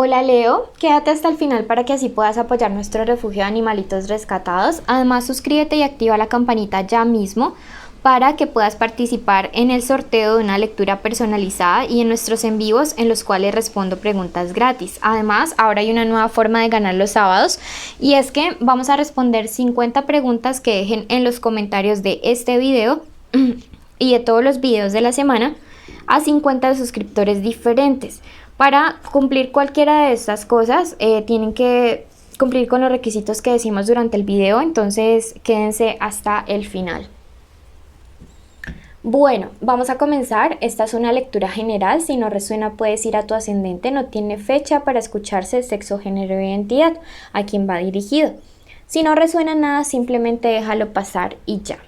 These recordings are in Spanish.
Hola Leo, quédate hasta el final para que así puedas apoyar nuestro refugio de animalitos rescatados. Además, suscríbete y activa la campanita ya mismo para que puedas participar en el sorteo de una lectura personalizada y en nuestros en vivos en los cuales respondo preguntas gratis. Además, ahora hay una nueva forma de ganar los sábados y es que vamos a responder 50 preguntas que dejen en los comentarios de este video y de todos los videos de la semana a 50 suscriptores diferentes. Para cumplir cualquiera de estas cosas, tienen que cumplir con los requisitos que decimos durante el video, entonces quédense hasta el final. Bueno, vamos a comenzar. Esta es una lectura general. Si no resuena, puedes ir a tu ascendente. No tiene fecha para escucharse sexo, género e identidad. ¿A quién va dirigido? Si no resuena nada, simplemente déjalo pasar y ya.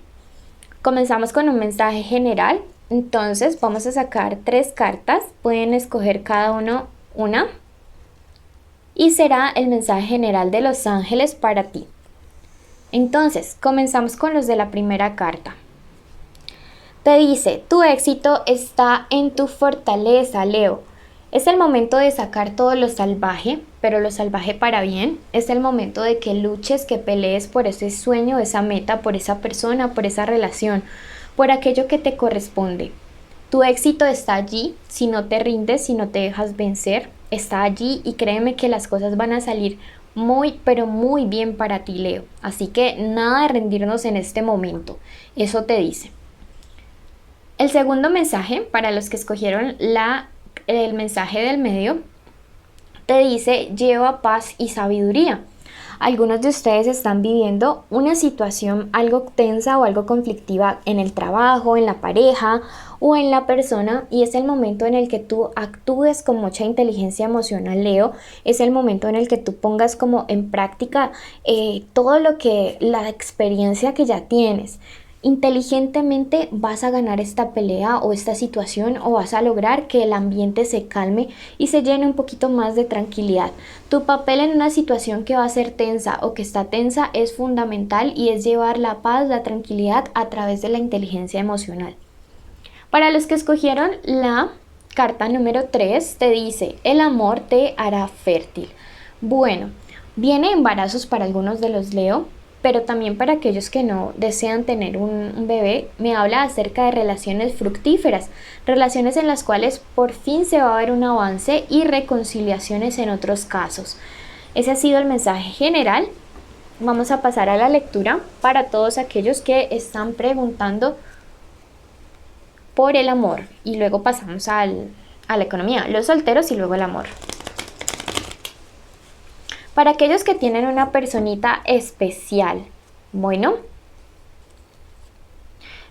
Comenzamos con un mensaje general. Entonces vamos a sacar 3 cartas, pueden escoger cada uno una y será el mensaje general de los ángeles para ti. Entonces comenzamos con los de la primera carta. Te dice, tu éxito está en tu fortaleza, Leo. Es el momento de sacar todo lo salvaje, pero lo salvaje para bien. Es el momento de que luches, que pelees por ese sueño, esa meta, por esa persona, por esa relación, por aquello que te corresponde. Tu éxito está allí, si no te rindes, si no te dejas vencer, está allí y créeme que las cosas van a salir muy, pero muy bien para ti, Leo. Así que nada de rendirnos en este momento, eso te dice. El segundo mensaje, para los que escogieron el mensaje del medio, te dice, lleva paz y sabiduría. Algunos de ustedes están viviendo una situación algo tensa o algo conflictiva en el trabajo, en la pareja o en la persona y es el momento en el que tú actúes con mucha inteligencia emocional, Leo. Es el momento en el que tú pongas como en práctica todo lo que la experiencia que ya tienes. Inteligentemente vas a ganar esta pelea o esta situación o vas a lograr que el ambiente se calme y se llene un poquito más de tranquilidad. Tu papel en una situación que va a ser tensa o que está tensa es fundamental y es llevar la paz, la tranquilidad a través de la inteligencia emocional. Para los que escogieron la carta número 3 te dice, el amor te hará fértil. Bueno, viene embarazos para algunos de los Leo, pero también para aquellos que no desean tener un bebé, me habla acerca de relaciones fructíferas, relaciones en las cuales por fin se va a ver un avance y reconciliaciones en otros casos. Ese ha sido el mensaje general. Vamos a pasar a la lectura para todos aquellos que están preguntando por el amor y luego pasamos a la economía, los solteros y luego el amor. Para aquellos que tienen una personita especial, bueno,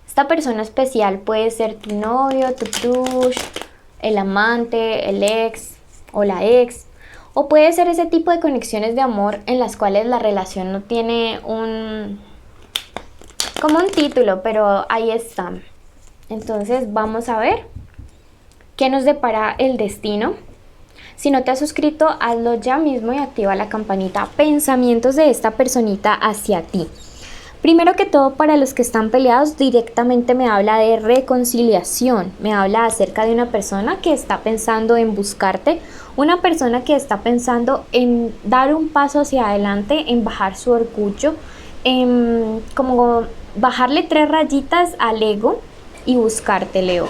esta persona especial puede ser tu novio, tu crush, el amante, el ex o la ex, o puede ser ese tipo de conexiones de amor en las cuales la relación no tiene como un título, pero ahí está. Entonces vamos a ver qué nos depara el destino. Si no te has suscrito, hazlo ya mismo y activa la campanita. Pensamientos de esta personita hacia ti. Primero que todo, para los que están peleados, directamente me habla de reconciliación. Me habla acerca de una persona que está pensando en buscarte, una persona que está pensando en dar un paso hacia adelante, en bajar su orgullo, en como bajarle 3 rayitas al ego y buscarte, Leo.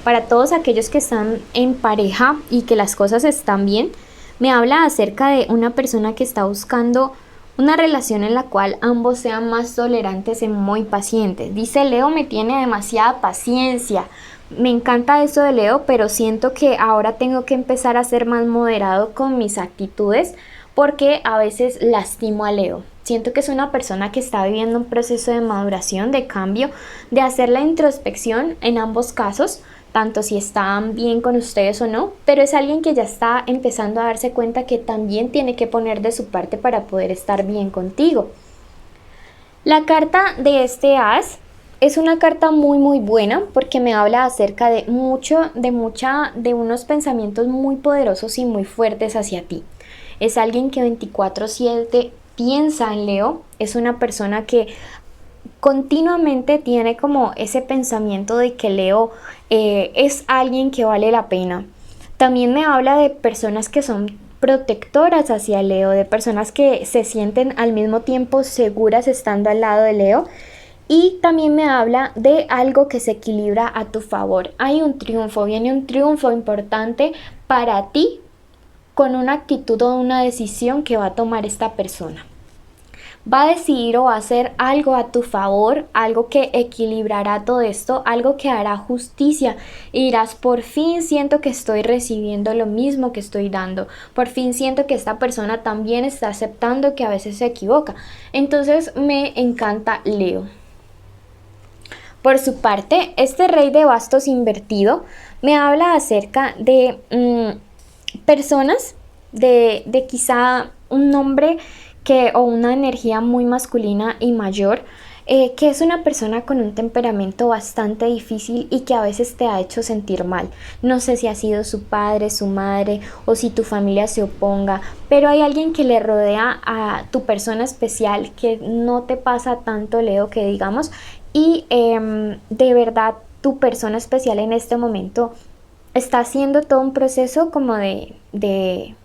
Para todos aquellos que están en pareja y que las cosas están bien, me habla acerca de una persona que está buscando una relación en la cual ambos sean más tolerantes y muy pacientes. Dice Leo, me tiene demasiada paciencia. Me encanta eso de Leo, pero siento que ahora tengo que empezar a ser más moderado con mis actitudes porque a veces lastimo a Leo. Siento que es una persona que está viviendo un proceso de maduración, de cambio, de hacer la introspección en ambos casos, tanto si están bien con ustedes o no, pero es alguien que ya está empezando a darse cuenta que también tiene que poner de su parte para poder estar bien contigo. La carta de este as es una carta muy buena porque me habla acerca de de unos pensamientos muy poderosos y muy fuertes hacia ti. Es alguien que 24/7 piensa en Leo, es una persona que continuamente tiene como ese pensamiento de que Leo es alguien que vale la pena. También me habla de personas que son protectoras hacia Leo, de personas que se sienten al mismo tiempo seguras estando al lado de Leo. Y también me habla de algo que se equilibra a tu favor. Hay un triunfo, viene un triunfo importante para ti con una actitud o una decisión que va a tomar esta persona. Va a decidir o va a hacer algo a tu favor, algo que equilibrará todo esto, algo que hará justicia y dirás, por fin siento que estoy recibiendo lo mismo que estoy dando, por fin siento que esta persona también está aceptando que a veces se equivoca. Entonces me encanta Leo. Por su parte, este rey de bastos invertido me habla acerca de personas de quizá un nombre o una energía muy masculina y mayor, que es una persona con un temperamento bastante difícil y que a veces te ha hecho sentir mal. No sé si ha sido su padre, su madre o si tu familia se oponga, pero hay alguien que le rodea a tu persona especial que no te pasa tanto, Leo, que digamos, y de verdad tu persona especial en este momento está haciendo todo un proceso como de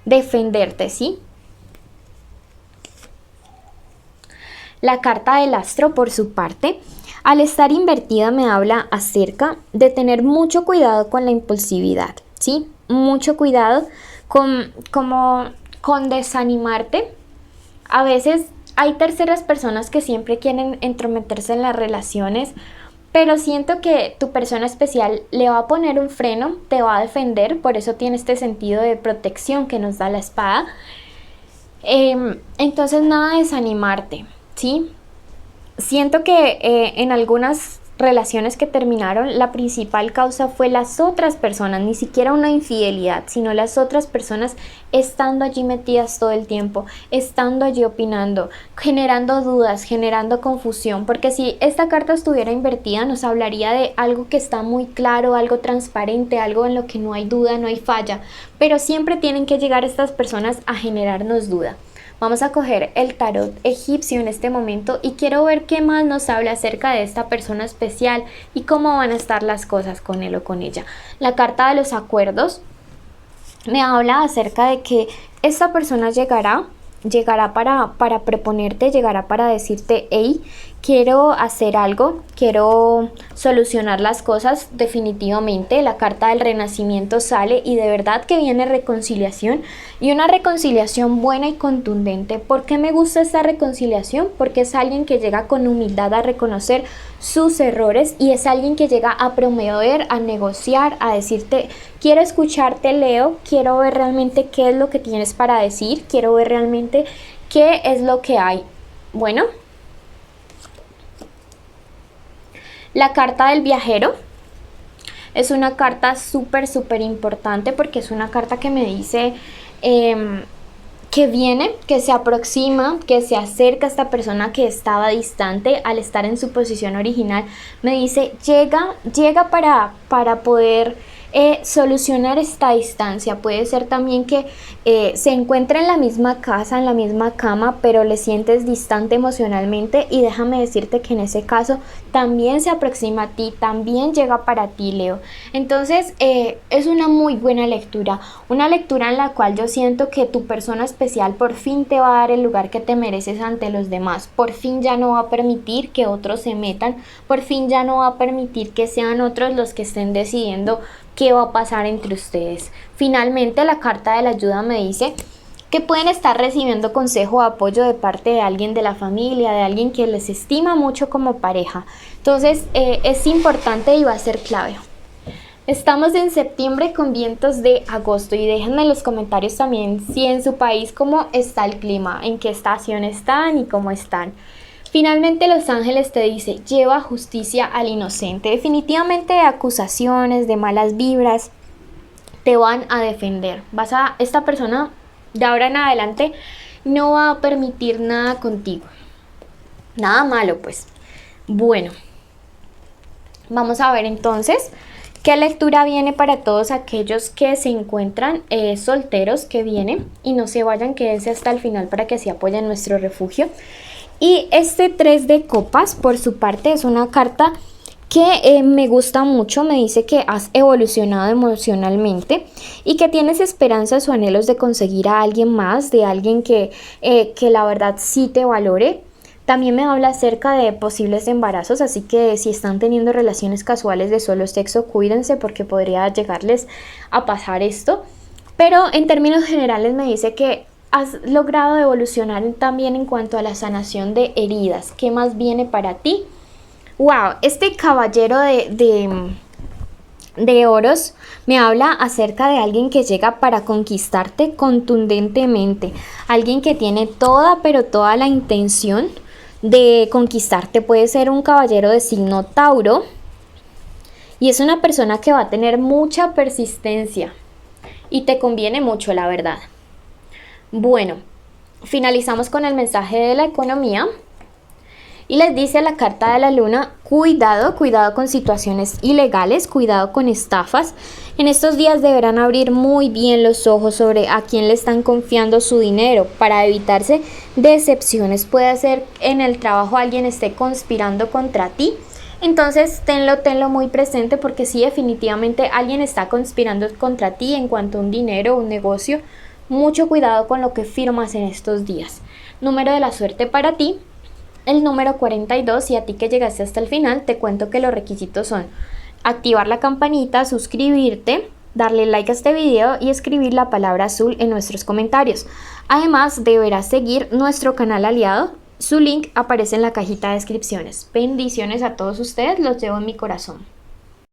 defenderte, ¿sí? La carta del astro, por su parte, al estar invertida me habla acerca de tener mucho cuidado con la impulsividad, ¿sí? Mucho cuidado con desanimarte. A veces hay terceras personas que siempre quieren entrometerse en las relaciones, pero siento que tu persona especial le va a poner un freno, te va a defender, por eso tiene este sentido de protección que nos da la espada. Entonces nada de desanimarte, ¿sí? Siento que en algunas relaciones que terminaron, la principal causa fue las otras personas, ni siquiera una infidelidad, sino las otras personas estando allí metidas todo el tiempo, estando allí opinando, generando dudas, generando confusión, porque si esta carta estuviera invertida nos hablaría de algo que está muy claro, algo transparente, algo en lo que no hay duda, no hay falla, pero siempre tienen que llegar estas personas a generarnos duda. Vamos a coger el tarot egipcio en este momento y quiero ver qué más nos habla acerca de esta persona especial y cómo van a estar las cosas con él o con ella. La carta de los acuerdos me habla acerca de que esta persona llegará para proponerte, llegará para decirte, hey, quiero hacer algo, quiero solucionar las cosas definitivamente. La carta del renacimiento sale y de verdad que viene reconciliación y una reconciliación buena y contundente. ¿Por qué me gusta esta reconciliación? Porque es alguien que llega con humildad a reconocer sus errores y es alguien que llega a promover, a negociar, a decirte, quiero escucharte, Leo, quiero ver realmente qué es lo que tienes para decir, quiero ver realmente qué es lo que hay. Bueno, la carta del viajero es una carta súper importante porque es una carta que me dice que viene, que se aproxima, que se acerca a esta persona que estaba distante al estar en su posición original. Me dice, llega para poder solucionar esta distancia. Puede ser también que se encuentre en la misma casa, en la misma cama, pero le sientes distante emocionalmente y déjame decirte que en ese caso también se aproxima a ti, también llega para ti, Leo. Entonces es una muy buena lectura, una lectura en la cual yo siento que tu persona especial por fin te va a dar el lugar que te mereces ante los demás, por fin ya no va a permitir que otros se metan, por fin ya no va a permitir que sean otros los que estén decidiendo qué va a pasar entre ustedes. Finalmente, la carta de la ayuda me dice que pueden estar recibiendo consejo o apoyo de parte de alguien de la familia, de alguien que les estima mucho como pareja. Entonces, es importante y va a ser clave. Estamos en septiembre con vientos de agosto y déjenme en los comentarios también si en su país cómo está el clima, en qué estación están y cómo están. Finalmente los ángeles te dice, lleva justicia al inocente. Definitivamente de acusaciones, de malas vibras, te van a defender. Esta persona de ahora en adelante no va a permitir nada contigo. Nada malo, pues. Bueno, vamos a ver entonces qué lectura viene para todos aquellos que se encuentran solteros, que vienen y no se vayan, quédense hasta el final para que así apoyen nuestro refugio. Y este 3 de copas, por su parte, es una carta que me gusta mucho, me dice que has evolucionado emocionalmente y que tienes esperanzas o anhelos de conseguir a alguien más, de alguien que la verdad sí te valore. También me habla acerca de posibles embarazos, así que si están teniendo relaciones casuales de solo sexo, cuídense porque podría llegarles a pasar esto. Pero en términos generales me dice que has logrado evolucionar también en cuanto a la sanación de heridas. ¿Qué más viene para ti? Wow, este caballero de oros me habla acerca de alguien que llega para conquistarte contundentemente, alguien que tiene toda, pero toda la intención de conquistarte. Puede ser un caballero de signo Tauro y es una persona que va a tener mucha persistencia y te conviene mucho, la verdad. Bueno, finalizamos con el mensaje de la economía. Y les dice la carta de la luna, cuidado, cuidado con situaciones ilegales, cuidado con estafas. En estos días deberán abrir muy bien los ojos sobre a quién le están confiando su dinero para evitarse decepciones. Puede ser en el trabajo alguien esté conspirando contra ti. Entonces tenlo muy presente porque sí, definitivamente alguien está conspirando contra ti en cuanto a un dinero, un negocio. Mucho cuidado con lo que firmas en estos días. Número de la suerte para ti, el número 42, y a ti que llegaste hasta el final, te cuento que los requisitos son activar la campanita, suscribirte, darle like a este video y escribir la palabra azul en nuestros comentarios. Además, deberás seguir nuestro canal aliado. Su link aparece en la cajita de descripciones. Bendiciones a todos ustedes, los llevo en mi corazón.